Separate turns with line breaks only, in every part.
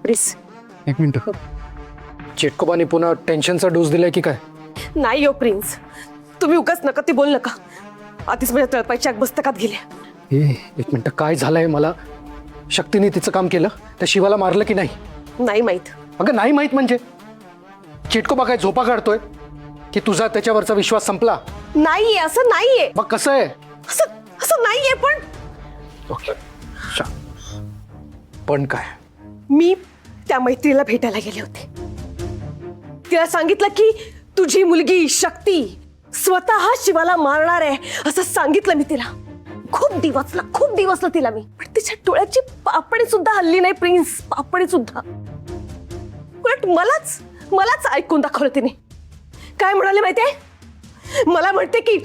Please.
एक minute. चेटकोबाने पुन्हा टेन्शनचा dose दिलाय की काय?
नाही हो प्रिन्स, तुम्ही उगाच नका ते बोल नका. आधीच माझ्या तळपायच्या आग मस्तकात गेल्या.
एक मिनिट, काय झालंय? मला शक्तीने तिचं काम केलं, त्या शिवाला मारलं की नाही?
नाही माहित.
अगं नाही माहित म्हणजे चेटकोबा काय झोपा काढतोय की तुझा त्याच्यावरचा विश्वास संपला?
नाहीये, असं नाहीये.
मग कसं आहे?
असं असं नाहीये.
पण काय?
मी त्या मैत्रीला भेटायला गेले होते. तिला सांगितलं की तुझी मुलगी शक्ती स्वतः शिवाला मारणार आहे असं सांगितलं मी तिला. खूप दिवसला तिला मी. पण तिच्या डोळ्याची पापणी सुद्धा हल्ली नाही प्रिन्स, पापणी सुद्धा. उलट मलाच ऐकून दाखवलं तिने. काय म्हणाले माहितीये? मला म्हणते की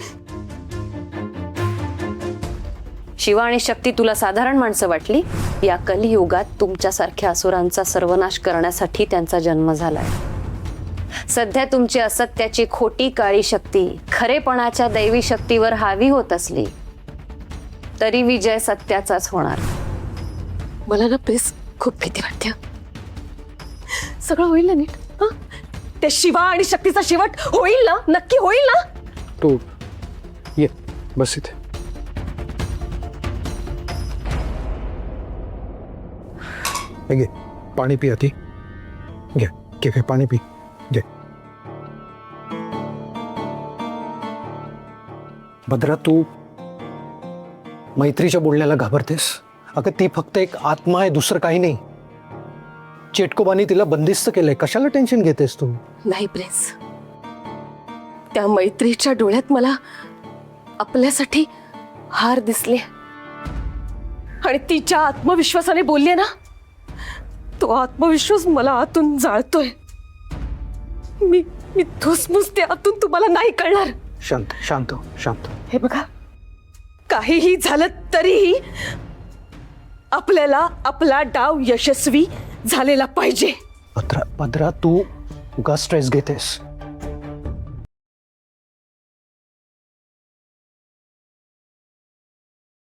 शिवा आणि शक्ती तुला साधारण माणसं वाटली? या कलियुगात तुमच्यासारख्या असुरांचा सर्वनाश करण्यासाठी त्यांचा जन्म झालाय. सध्या तुमची असत्याची खोटी काळी शक्ती खरेपणाच्या दैवी शक्तीवर हावी होत असली तरी विजय सत्याचाच होणार.
मला ना प्लीज खूप भीती वाटते. सगळं होईल ना नीट? हं? त्या शिवा आणि शक्तीचा शेवट होईल ना? नक्की होईल ना?
तू ये बस इथे. घे पाणी पी. आधी घे पाणी पी. घे. भद्रा, तू मैत्रीच्या बोलण्याला घाबरतेस? अगं ती फक्त एक आत्मा आहे, दुसरं काही नाही. चेटकोबाने तिला बंदिस्त केलंय, कशाला टेन्शन घेतेस तू?
नाही प्रिन्स, त्या मैत्रीच्या डोळ्यात मला आपल्यासाठी हार दिसले आणि तिच्या आत्मविश्वासाने बोलले ना, तो आत्मविश्वास मला आतून जाळतोय. मी धुसमुसते आतून, तुम्हाला नाही कळणार.
शांत.
हे बघा, काहीही झालं तरीही आपल्याला आपला डाव यशस्वी झालेला पाहिजे.
भद्रा, तू उगा स्ट्रेस घेतेस.